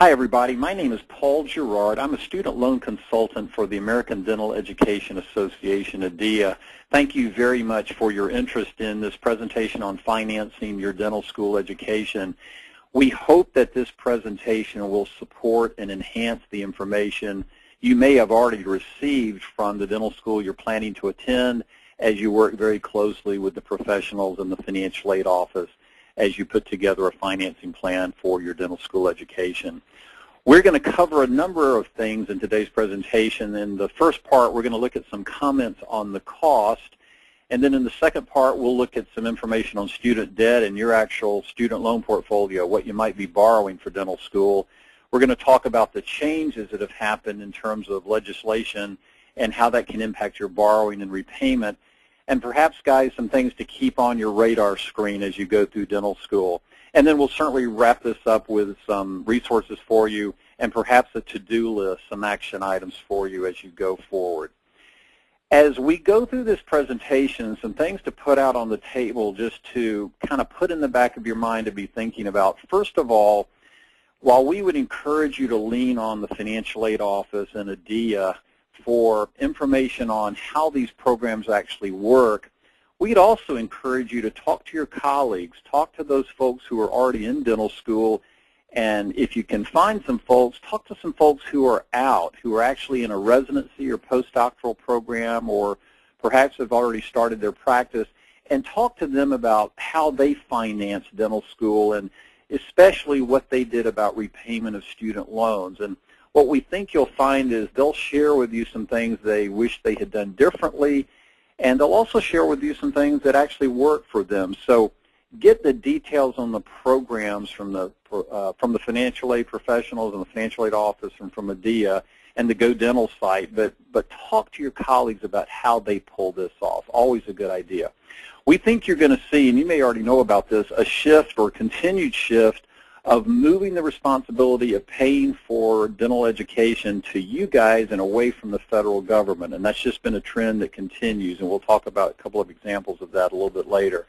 Hi everybody, my name is Paul Garrard. I'm a student loan consultant for the American Dental Education Association, ADEA. Thank you very much for your interest in this presentation on financing your dental school education. We hope that this presentation will support and enhance the information you may have already received from the dental school you're planning to attend as you work very closely with the professionals in the financial aid office as you put together a financing plan for your dental school education. We're going to cover a number of things in today's presentation. In the first part, we're going to look at some comments on the cost, and then in the second part, we'll look at some information on student debt and your actual student loan portfolio, what you might be borrowing for dental school. We're going to talk about the changes that have happened in terms of legislation and how that can impact your borrowing and repayment. And perhaps, guys, some things to keep on your radar screen as you go through dental school. And then we'll certainly wrap this up with some resources for you and perhaps a to-do list, some action items for you as you go forward. As we go through this presentation, some things to put out on the table just to kind of put in the back of your mind to be thinking about. First of all, while we would encourage you to lean on the financial aid office and ADEA for information on how these programs actually work, we'd also encourage you to talk to your colleagues, talk to those folks who are already in dental school, and if you can find some folks, talk to some folks who are out, who are actually in a residency or postdoctoral program, or perhaps have already started their practice, and talk to them about how they finance dental school and especially what they did about repayment of student loans. And what we think you'll find is they'll share with you some things they wish they had done differently, and they'll also share with you some things that actually work for them. So get the details on the programs from the financial aid professionals and the financial aid office and from ADEA and the Go Dental site, but talk to your colleagues about how they pull this off. Always a good idea. We think you're going to see, and you may already know about this, a shift or continued shift of moving the responsibility of paying for dental education to you guys and away from the federal government. And that's just been a trend that continues, and we'll talk about a couple of examples of that a little bit later.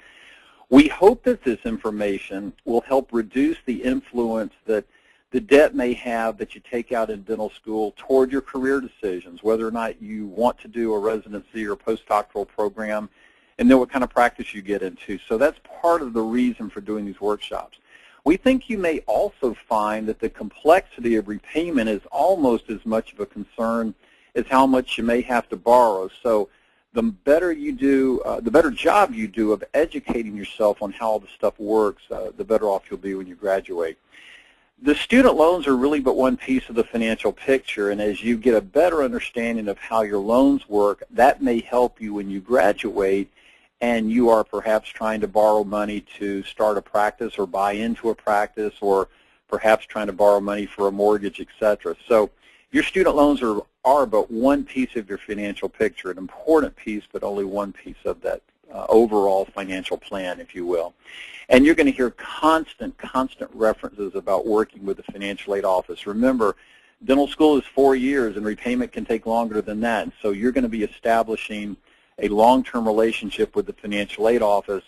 We hope that this information will help reduce the influence that the debt may have that you take out in dental school toward your career decisions, whether or not you want to do a residency or postdoctoral program, and then what kind of practice you get into. So that's part of the reason for doing these workshops. We think you may also find that the complexity of repayment is almost as much of a concern as how much you may have to borrow. So the better you do, the better job you do of educating yourself on how all this stuff works, the better off you'll be when you graduate. The student loans are really but one piece of the financial picture, and as you get a better understanding of how your loans work, that may help you when you graduate and you are perhaps trying to borrow money to start a practice or buy into a practice, or perhaps trying to borrow money for a mortgage, etc. So your student loans are but one piece of your financial picture, an important piece, but only one piece of that overall financial plan, if you will. And you're going to hear constant references about working with the financial aid office. Remember, dental school is 4 years, and repayment can take longer than that. And so you're going to be establishing a long-term relationship with the financial aid office,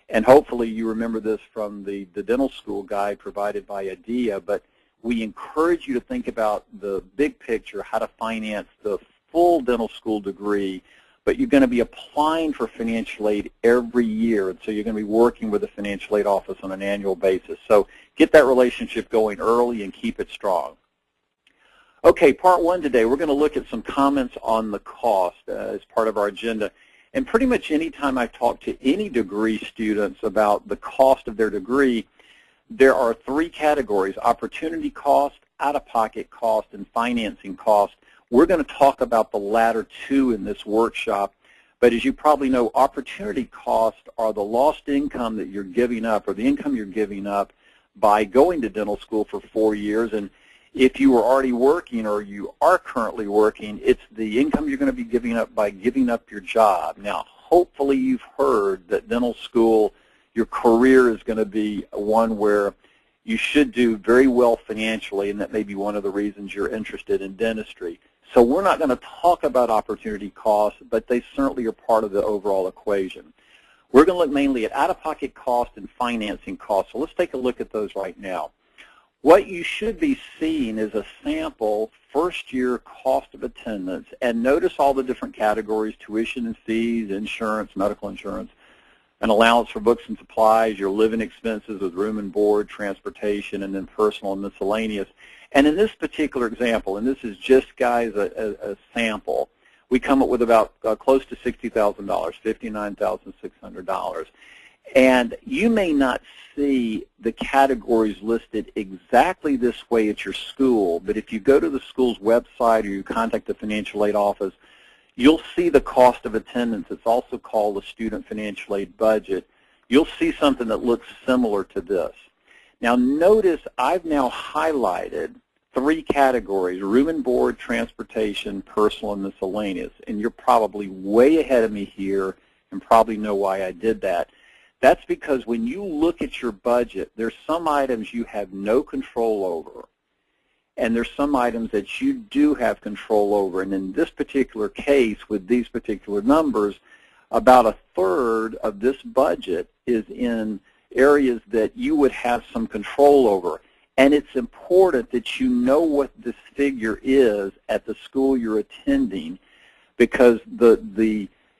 and hopefully you remember this from the dental school guide provided by ADEA, but we encourage you to think about the big picture, how to finance the full dental school degree, but you're going to be applying for financial aid every year, and so you're going to be working with the financial aid office on an annual basis. So get that relationship going early and keep it strong. Okay, part one today, we're going to look at some comments on the cost as part of our agenda. And pretty much any time I've talked to any degree students about the cost of their degree, there are three categories: opportunity cost, out-of-pocket cost, and financing cost. We're going to talk about the latter two in this workshop. But as you probably know, opportunity costs are the lost income that you're giving up, or the income you're giving up by going to dental school for 4 years. And if you were already working or you are currently working, it's the income you're going to be giving up by giving up your job. Now, hopefully you've heard that dental school, your career is going to be one where you should do very well financially, and that may be one of the reasons you're interested in dentistry. So we're not going to talk about opportunity costs, but they certainly are part of the overall equation. We're going to look mainly at out-of-pocket cost and financing costs. So let's take a look at those right now. What you should be seeing is a sample first-year cost of attendance, and notice all the different categories: tuition and fees, insurance, medical insurance, an allowance for books and supplies, your living expenses with room and board, transportation, and then personal and miscellaneous. And in this particular example, and this is just, guys, a sample, we come up with about close to $60,000, $59,600. And you may not see the categories listed exactly this way at your school, but if you go to the school's website or you contact the financial aid office, you'll see the cost of attendance. It's also called a student financial aid budget. You'll see something that looks similar to this. Now notice I've now highlighted 3 categories: room and board, transportation, personal, and miscellaneous. And you're probably way ahead of me here and probably know why I did that. That's because when you look at your budget, there's some items you have no control over, and there's some items that you do have control over. And in this particular case, with these particular numbers, about a third of this budget is in areas that you would have some control over. And it's important that you know what this figure is at the school you're attending, because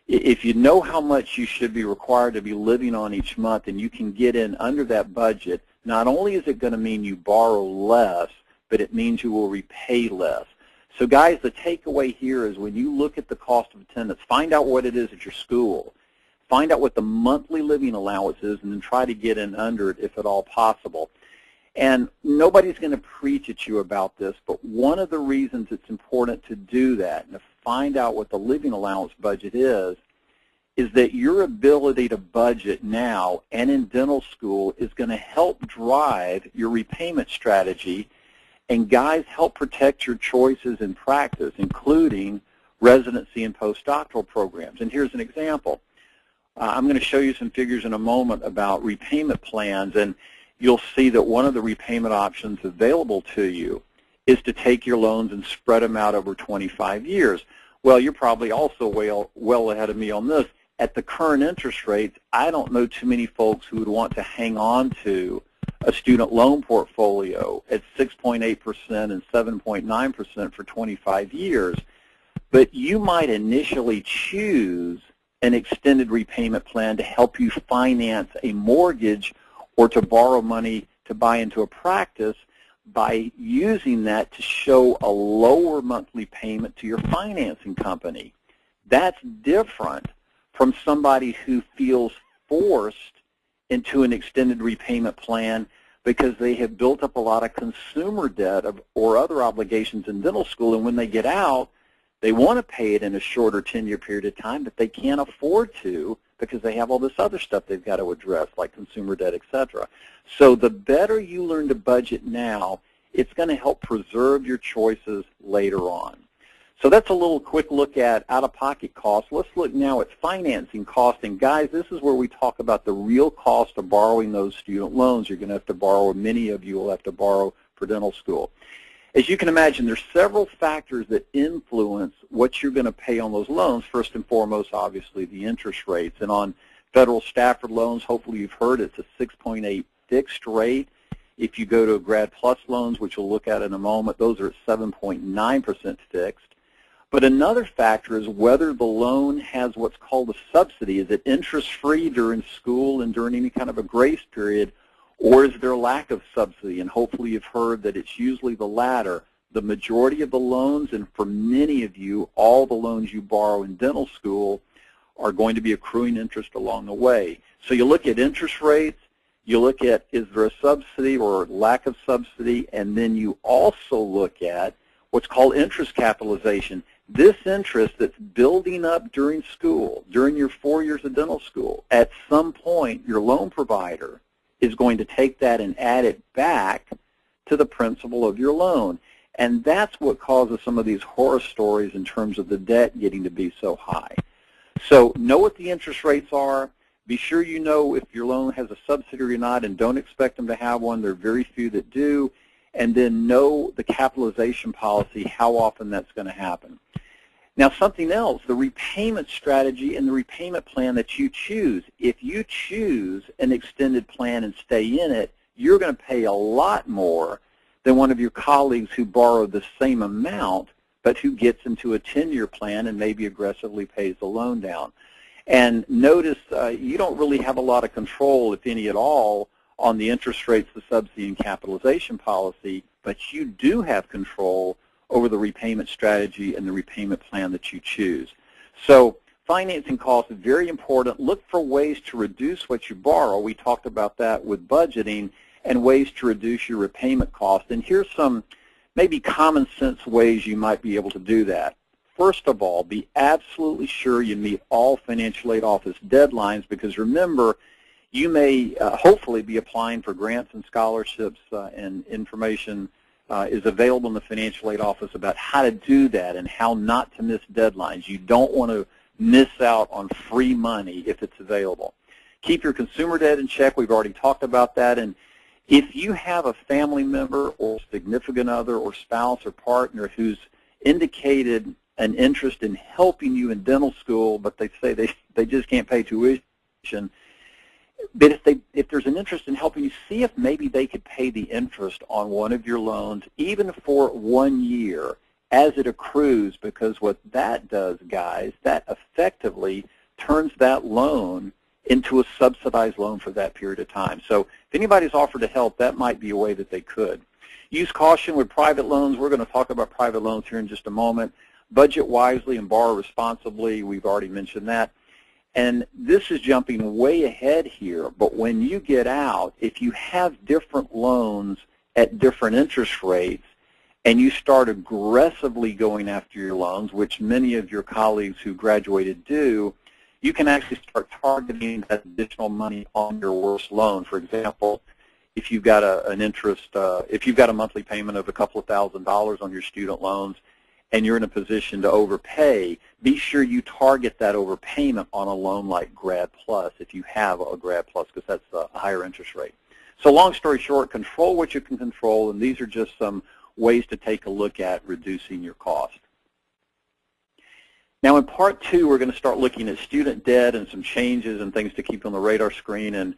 if you know how much you should be required to be living on each month and you can get in under that budget, not only is it going to mean you borrow less, but it means you will repay less. So guys, the takeaway here is when you look at the cost of attendance, find out what it is at your school. Find out what the monthly living allowance is, and then try to get in under it if at all possible. And nobody's going to preach at you about this, but one of the reasons it's important to do that and to find out what the living allowance budget is that your ability to budget now and in dental school is going to help drive your repayment strategy, and guys, help protect your choices in practice, including residency and postdoctoral programs. And here's an example. I'm going to show you some figures in a moment about repayment plans, and you'll see that one of the repayment options available to you is to take your loans and spread them out over 25 years. Well, you're probably also well ahead of me on this. At the current interest rates, I don't know too many folks who would want to hang on to a student loan portfolio at 6.8% and 7.9% for 25 years. But you might initially choose an extended repayment plan to help you finance a mortgage or to borrow money to buy into a practice by using that to show a lower monthly payment to your financing company. That's different from somebody who feels forced into an extended repayment plan because they have built up a lot of consumer debt or other obligations in dental school, and when they get out, they want to pay it in a shorter 10-year period of time, but they can't afford to because they have all this other stuff they've got to address, like consumer debt, etc. So the better you learn to budget now, it's going to help preserve your choices later on. So that's a little quick look at out-of-pocket costs. Let's look now at financing costs. And guys, this is where we talk about the real cost of borrowing those student loans. You're going to have to borrow, many of you will have to borrow for dental school. As you can imagine, there's several factors that influence what you're going to pay on those loans. First and foremost, obviously, the interest rates. And on federal Stafford loans, hopefully you've heard, it's a 6.8 fixed rate. If you go to Grad Plus loans, which we'll look at in a moment, those are at 7.9% fixed. But another factor is whether the loan has what's called a subsidy. Is it interest-free during school and during any kind of a grace period, or is there a lack of subsidy? And hopefully you've heard that it's usually the latter. The majority of the loans, and for many of you, all the loans you borrow in dental school are going to be accruing interest along the way. So you look at interest rates, you look at is there a subsidy or lack of subsidy, and then you also look at what's called interest capitalization. This interest that's building up during school, during your 4 years of dental school, at some point your loan provider is going to take that and add it back to the principal of your loan. And that's what causes some of these horror stories in terms of the debt getting to be so high. So know what the interest rates are. Be sure you know if your loan has a subsidy or not, and don't expect them to have one. There are very few that do. And then know the capitalization policy, how often that's going to happen. Now, something else, the repayment strategy and the repayment plan that you choose. If you choose an extended plan and stay in it, you're going to pay a lot more than one of your colleagues who borrowed the same amount but who gets into a 10-year plan and maybe aggressively pays the loan down. And notice you don't really have a lot of control, if any at all, on the interest rates, the subsidy, and capitalization policy, but you do have control over the repayment strategy and the repayment plan that you choose. So financing costs is very important. Look for ways to reduce what you borrow. We talked about that with budgeting, and ways to reduce your repayment costs. And here's some maybe common sense ways you might be able to do that. First of all, be absolutely sure you meet all financial aid office deadlines, because remember, you may hopefully be applying for grants and scholarships, and information is available in the financial aid office about how to do that and how not to miss deadlines. You don't want to miss out on free money if it's available. Keep your consumer debt in check. We've already talked about that. And if you have a family member or significant other or spouse or partner who's indicated an interest in helping you in dental school, but they say they just can't pay tuition, but if there's an interest in helping you, see if maybe they could pay the interest on one of your loans, even for 1 year, as it accrues, because what that does, guys, that effectively turns that loan into a subsidized loan for that period of time. So if anybody's offered to help, that might be a way that they could. Use caution with private loans. We're going to talk about private loans here in just a moment. Budget wisely and borrow responsibly. We've already mentioned that. And this is jumping way ahead here, but when you get out, if you have different loans at different interest rates and you start aggressively going after your loans, which many of your colleagues who graduated do, you can actually start targeting that additional money on your worst loan. For example, if you've got if you've got a monthly payment of a couple of $1,000s on your student loans, and you're in a position to overpay, be sure you target that overpayment on a loan like Grad Plus, if you have a Grad Plus, because that's a higher interest rate. So long story short, control what you can control, and these are just some ways to take a look at reducing your cost. Now in part 2, we're going to start looking at student debt and some changes and things to keep on the radar screen, and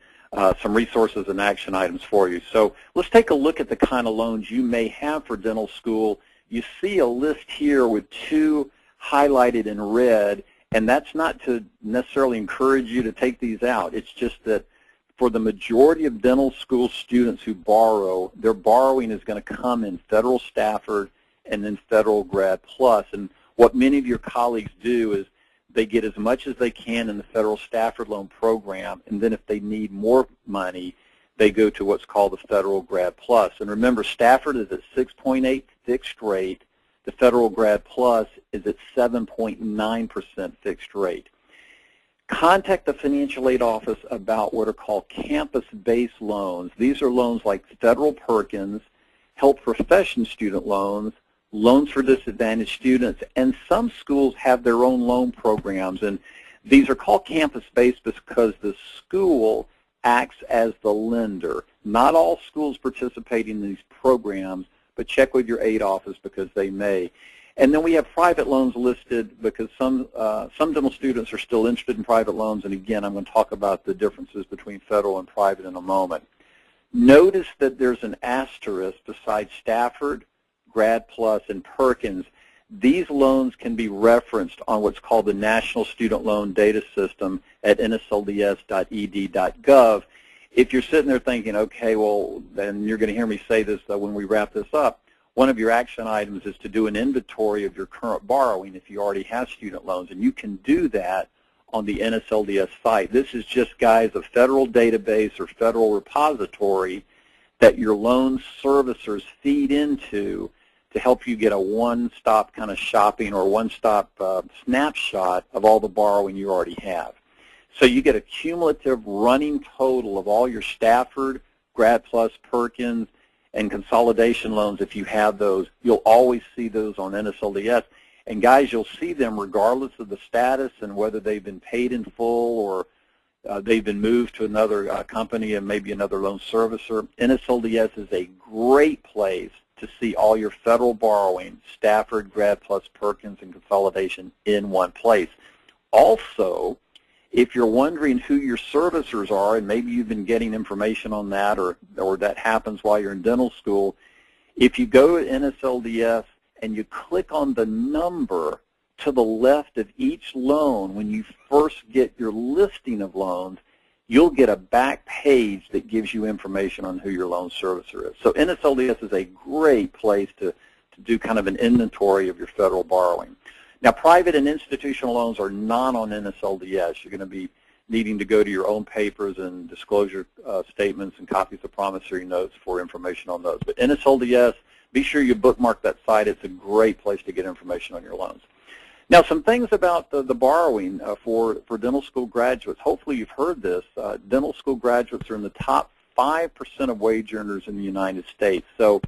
some resources and action items for you. So let's take a look at the kind of loans you may have for dental school. You see a list here with 2 highlighted in red, and that's not to necessarily encourage you to take these out. It's just that for the majority of dental school students who borrow, their borrowing is going to come in Federal Stafford and then Federal Grad Plus. And what many of your colleagues do is they get as much as they can in the Federal Stafford loan program, and then if they need more money, they go to what's called the Federal Grad Plus. And remember, Stafford is at 6.8 fixed rate. The Federal Grad Plus is at 7.9% fixed rate. Contact the financial aid office about what are called campus-based loans. These are loans like Federal Perkins, Health Profession student loans, loans for disadvantaged students, and some schools have their own loan programs. And these are called campus-based because the school acts as the lender. Not all schools participating in these programs, but check with your aid office because they may. And then we have private loans listed because some dental students are still interested in private loans, and again, I'm going to talk about the differences between federal and private in a moment. Notice that there's an asterisk beside Stafford, Grad Plus, and Perkins. These loans can be referenced on what's called the National Student Loan Data System at nslds.ed.gov. If you're sitting there thinking, okay, well, then you're going to hear me say this when we wrap this up, one of your action items is to do an inventory of your current borrowing if you already have student loans, and you can do that on the NSLDS site. This is just, guys, a federal database or federal repository that your loan servicers feed into to help you get a one-stop kind of shopping or one-stop snapshot of all the borrowing you already have. So you get a cumulative running total of all your Stafford, Grad Plus, Perkins, and consolidation loans. If you have those, you'll always see those on NSLDS. And guys, you'll see them regardless of the status and whether they've been paid in full or they've been moved to another company and maybe another loan servicer. NSLDS is a great place to see all your federal borrowing, Stafford, Grad Plus, Perkins, and consolidation in one place. Also, if you're wondering who your servicers are, and maybe you've been getting information on that or that happens while you're in dental school, If you go to NSLDS and you click on the number to the left of each loan when you first get your listing of loans, you'll get a back page that gives you information on who your loan servicer is. So NSLDS is a great place to do kind of an inventory of your federal borrowing. Now, private and institutional loans are not on NSLDS. You're going to be needing to go to your own papers and disclosure statements and copies of promissory notes for information on those. But NSLDS, be sure you bookmark that site. It's a great place to get information on your loans. Now, some things about the borrowing for dental school graduates. Hopefully you've heard this. Dental school graduates are in the top 5% of wage earners in the United States. So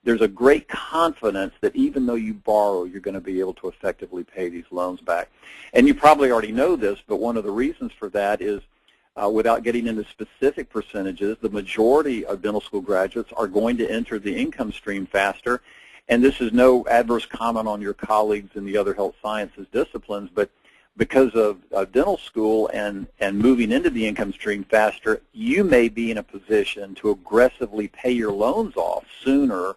there's a great confidence that even though you borrow, you're going to be able to effectively pay these loans back. And you probably already know this, but one of the reasons for that is, without getting into specific percentages, the majority of dental school graduates are going to enter the income stream faster. And this is no adverse comment on your colleagues in the other health sciences disciplines, but because of dental school and moving into the income stream faster, you may be in a position to aggressively pay your loans off sooner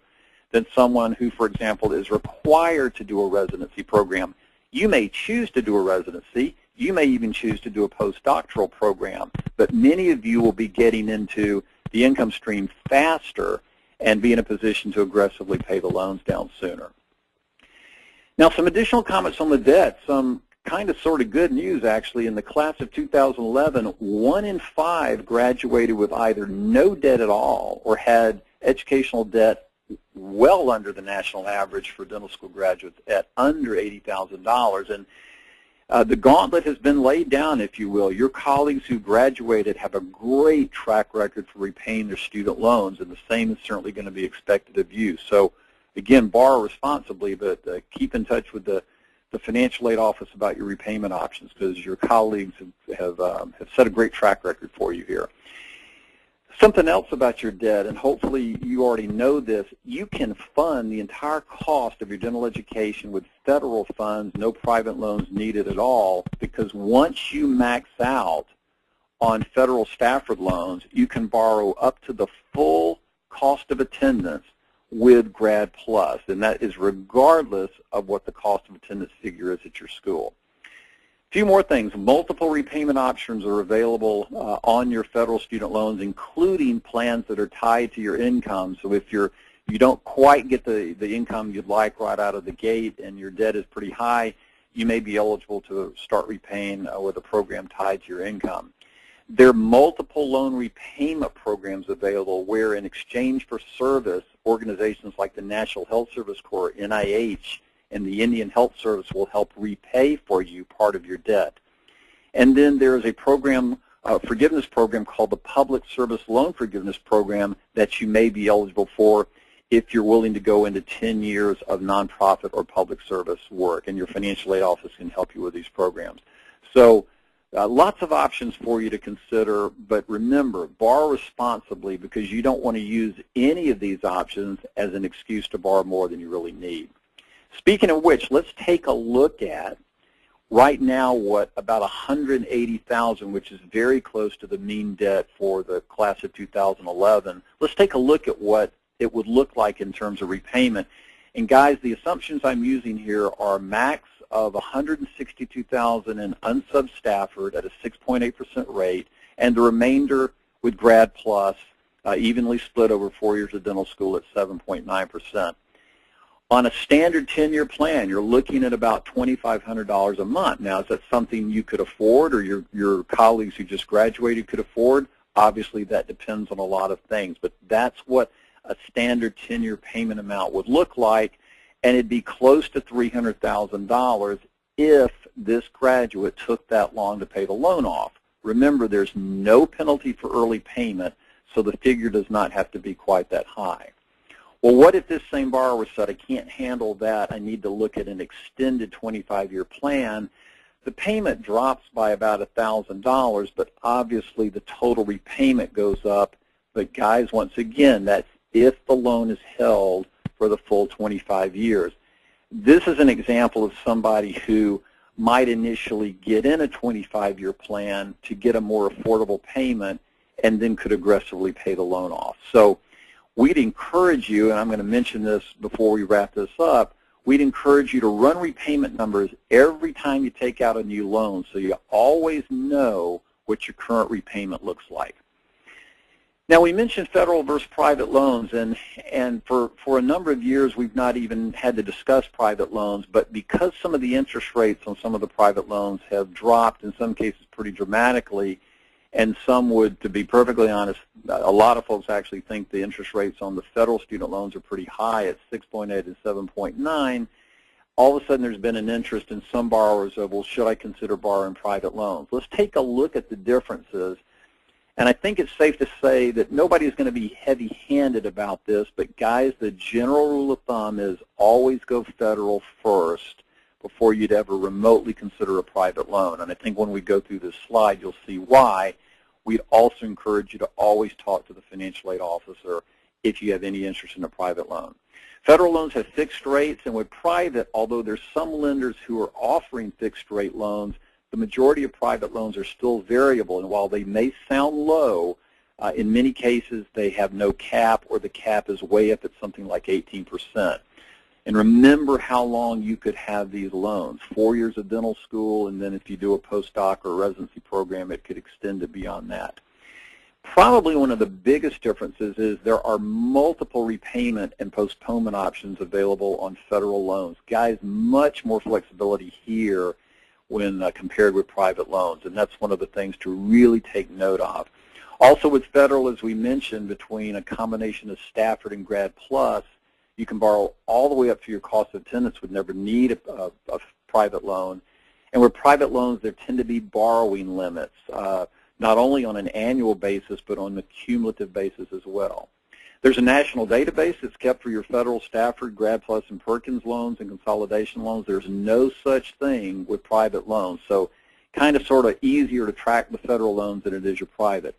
than someone who, for example, is required to do a residency program. You may choose to do a residency. You may even choose to do a postdoctoral program, but many of you will be getting into the income stream faster and be in a position to aggressively pay the loans down sooner. Now, some additional comments on the debt. Some kind of sort of good news, actually. In the class of 2011, 1 in 5 graduated with either no debt at all or had educational debt well under the national average for dental school graduates at under $80,000. And the gauntlet has been laid down, if you will. Your colleagues who graduated have a great track record for repaying their student loans, and the same is certainly going to be expected of you. So, again, borrow responsibly, but keep in touch with the financial aid office about your repayment options, because your colleagues have set a great track record for you here. Something else about your debt, and hopefully you already know this, you can fund the entire cost of your dental education with federal funds, no private loans needed at all, because once you max out on federal Stafford loans, you can borrow up to the full cost of attendance with Grad Plus, and that is regardless of what the cost of attendance figure is at your school. A few more things. Multiple repayment options are available on your federal student loans, including plans that are tied to your income. So if you don't quite get the income you'd like right out of the gate and your debt is pretty high, you may be eligible to start repaying with a program tied to your income. There are multiple loan repayment programs available where, in exchange for service, organizations like the National Health Service Corps, NIH, and the Indian Health Service will help repay for you part of your debt. And then there is a program, forgiveness program called the Public Service Loan Forgiveness Program that you may be eligible for if you're willing to go into 10 years of nonprofit or public service work, and your financial aid office can help you with these programs. So lots of options for you to consider, but remember, borrow responsibly, because you don't want to use any of these options as an excuse to borrow more than you really need. Speaking of which, let's take a look at right now what about $180,000, which is very close to the mean debt for the class of 2011. Let's take a look at what it would look like in terms of repayment. And guys, the assumptions I'm using here are max of $162,000 in unsub Stafford at a 6.8% rate, and the remainder with Grad Plus, evenly split over 4 years of dental school at 7.9%. On a standard 10-year plan, you're looking at about $2,500 a month. Now, is that something you could afford, or your colleagues who just graduated could afford? Obviously, that depends on a lot of things, but that's what a standard 10-year payment amount would look like, and it'd be close to $300,000 if this graduate took that long to pay the loan off. Remember, there's no penalty for early payment, so the figure does not have to be quite that high. Well, what if this same borrower said, I can't handle that, I need to look at an extended 25-year plan? The payment drops by about $1,000, but obviously the total repayment goes up. But guys, once again, that's if the loan is held for the full 25 years. This is an example of somebody who might initially get in a 25-year plan to get a more affordable payment and then could aggressively pay the loan off. So we'd encourage you, and I'm going to mention this before we wrap this up, we'd encourage you to run repayment numbers every time you take out a new loan so you always know what your current repayment looks like. Now, we mentioned federal versus private loans, and for a number of years we've not even had to discuss private loans, but because some of the interest rates on some of the private loans have dropped, in some cases pretty dramatically, and some would, to be perfectly honest, a lot of folks actually think the interest rates on the federal student loans are pretty high at 6.8 and 7.9, all of a sudden there's been an interest in some borrowers of, well, should I consider borrowing private loans? Let's take a look at the differences. And I think it's safe to say that nobody's going to be heavy-handed about this, but guys, the general rule of thumb is always go federal first before you'd ever remotely consider a private loan. And I think when we go through this slide, you'll see why. We'd also encourage you to always talk to the financial aid officer if you have any interest in a private loan. Federal loans have fixed rates, and with private, although there's some lenders who are offering fixed rate loans, the majority of private loans are still variable, and while they may sound low, in many cases they have no cap, or the cap is way up at something like 18%. And remember how long you could have these loans, 4 years of dental school, and then if you do a postdoc or residency program, it could extend it beyond that. Probably one of the biggest differences is there are multiple repayment and postponement options available on federal loans. Guys, much more flexibility here when compared with private loans, and that's one of the things to really take note of. Also with federal, as we mentioned, between a combination of Stafford and Grad Plus, you can borrow all the way up to your cost of attendance, would never need a private loan. And with private loans, there tend to be borrowing limits, not only on an annual basis, but on a cumulative basis as well. There's a national database that's kept for your federal, Stafford, Grad Plus, and Perkins loans and consolidation loans. There's no such thing with private loans. So kind of sort of easier to track the federal loans than it is your private.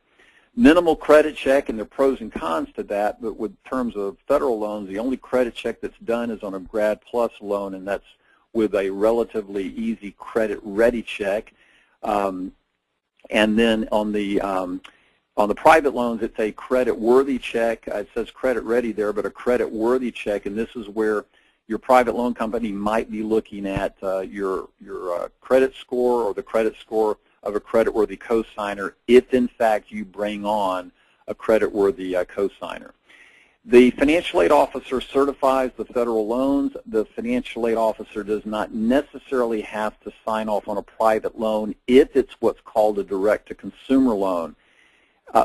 Minimal credit check, and there are pros and cons to that, but with terms of federal loans, the only credit check that's done is on a Grad Plus loan, and that's with a relatively easy credit ready check. And then on the private loans, it's a credit-worthy check. It says credit-ready there, but a credit-worthy check, and this is where your private loan company might be looking at your credit score or the credit score of a credit-worthy cosigner if, in fact, you bring on a credit-worthy cosigner. The financial aid officer certifies the federal loans. The financial aid officer does not necessarily have to sign off on a private loan if it's what's called a direct-to-consumer loan.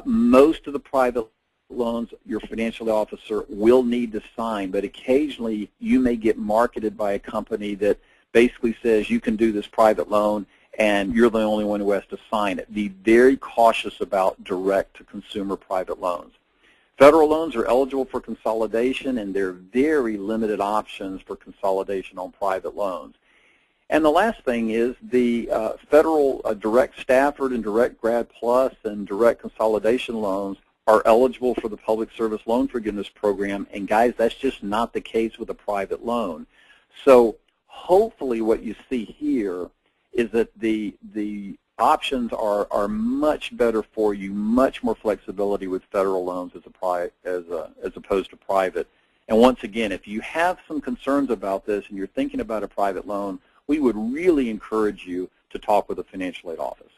Most of the private loans, your financial aid officer will need to sign, but occasionally you may get marketed by a company that basically says you can do this private loan and you're the only one who has to sign it. Be very cautious about direct-to-consumer private loans. Federal loans are eligible for consolidation, and there are very limited options for consolidation on private loans. And the last thing is the federal direct Stafford and direct Grad Plus and direct consolidation loans are eligible for the Public Service Loan Forgiveness Program, and guys, that's just not the case with a private loan. So hopefully what you see here is that the options are much better for you, much more flexibility with federal loans as opposed to private. And once again, if you have some concerns about this and you're thinking about a private loan, we would really encourage you to talk with a financial aid office.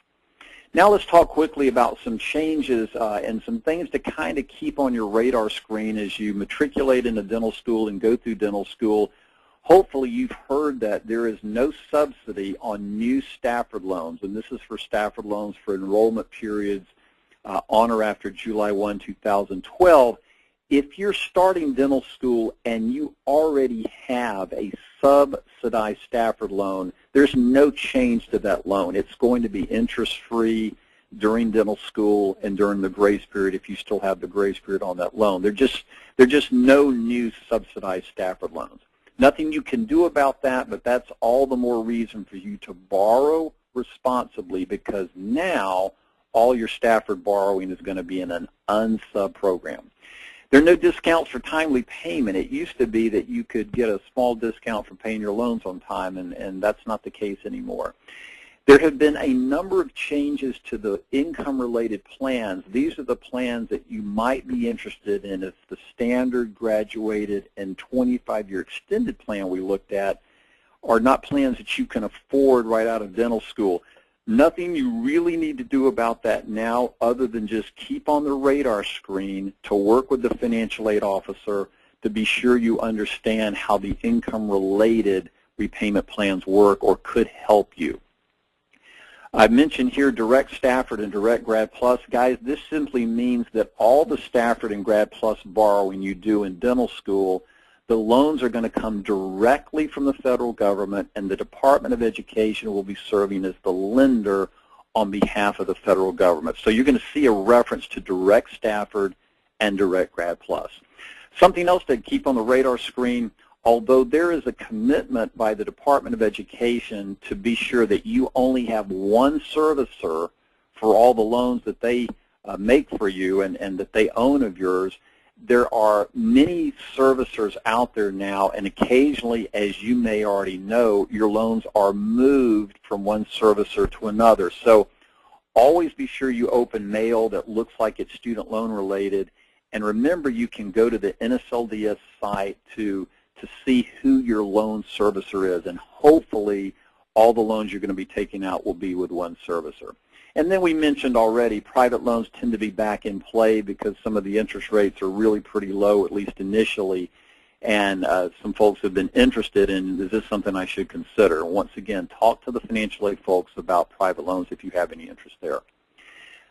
Now let's talk quickly about some changes and some things to kind of keep on your radar screen as you matriculate into dental school and go through dental school. Hopefully you've heard that there is no subsidy on new Stafford loans, and this is for Stafford loans for enrollment periods on or after July 1, 2012. If you're starting dental school and you already have a subsidized Stafford loan, there's no change to that loan. It's going to be interest-free during dental school and during the grace period if you still have the grace period on that loan. There are just no new subsidized Stafford loans. Nothing you can do about that, but that's all the more reason for you to borrow responsibly, because now all your Stafford borrowing is going to be in an unsub program. There are no discounts for timely payment. It used to be that you could get a small discount for paying your loans on time, and that's not the case anymore. There have been a number of changes to the income-related plans. These are the plans that you might be interested in. It's the standard, graduated, and 25-year extended plan we looked at are not plans that you can afford right out of dental school. Nothing you really need to do about that now other than just keep on the radar screen to work with the financial aid officer to be sure you understand how the income-related repayment plans work or could help you. I've mentioned here Direct Stafford and Direct Grad Plus. Guys, this simply means that all the Stafford and Grad Plus borrowing you do in dental school, the loans are going to come directly from the federal government, and the Department of Education will be serving as the lender on behalf of the federal government. So you're going to see a reference to Direct Stafford and Direct Grad Plus. Something else to keep on the radar screen, although there is a commitment by the Department of Education to be sure that you only have one servicer for all the loans that they make for you and that they own of yours, there are many servicers out there now, and occasionally, as you may already know, your loans are moved from one servicer to another. So always be sure you open mail that looks like it's student loan related, and remember you can go to the NSLDS site to see who your loan servicer is, and hopefully all the loans you're going to be taking out will be with one servicer. And then we mentioned already private loans tend to be back in play because some of the interest rates are really pretty low, at least initially, and some folks have been interested in, is this something I should consider? Once again, talk to the financial aid folks about private loans if you have any interest there.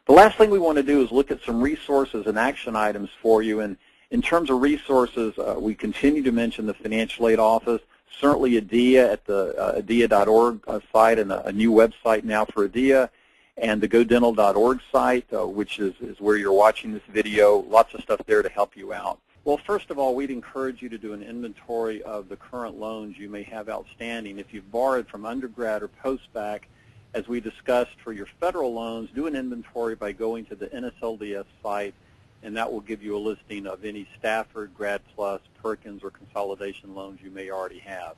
The last thing we want to do is look at some resources and action items for you. And in terms of resources, we continue to mention the financial aid office, certainly ADEA at the ADEA.org site, and a new website now for ADEA, and the GoDental.org site, which is where you're watching this video. Lots of stuff there to help you out. Well, first of all, we'd encourage you to do an inventory of the current loans you may have outstanding. If you've borrowed from undergrad or post-bac, as we discussed for your federal loans, do an inventory by going to the NSLDS site, and that will give you a listing of any Stafford, Grad Plus, Perkins, or consolidation loans you may already have.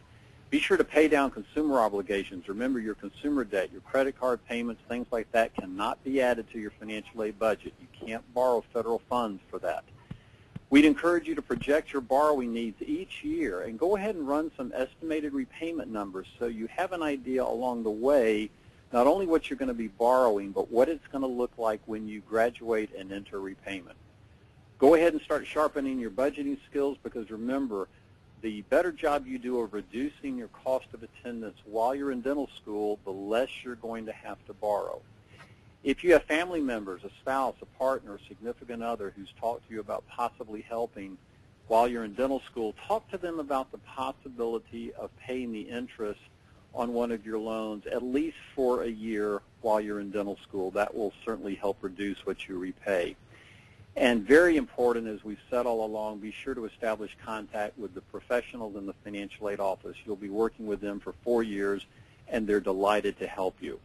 Be sure to pay down consumer obligations. Remember, your consumer debt, your credit card payments, things like that cannot be added to your financial aid budget. You can't borrow federal funds for that. We'd encourage you to project your borrowing needs each year and go ahead and run some estimated repayment numbers so you have an idea along the way not only what you're going to be borrowing, but what it's going to look like when you graduate and enter repayment. Go ahead and start sharpening your budgeting skills, because remember, the better job you do of reducing your cost of attendance while you're in dental school, the less you're going to have to borrow. If you have family members, a spouse, a partner, a significant other who's talked to you about possibly helping while you're in dental school, talk to them about the possibility of paying the interest on one of your loans at least for a year while you're in dental school. That will certainly help reduce what you repay. And very important, as we've said all along, be sure to establish contact with the professionals in the financial aid office. You'll be working with them for 4 years, and they're delighted to help you.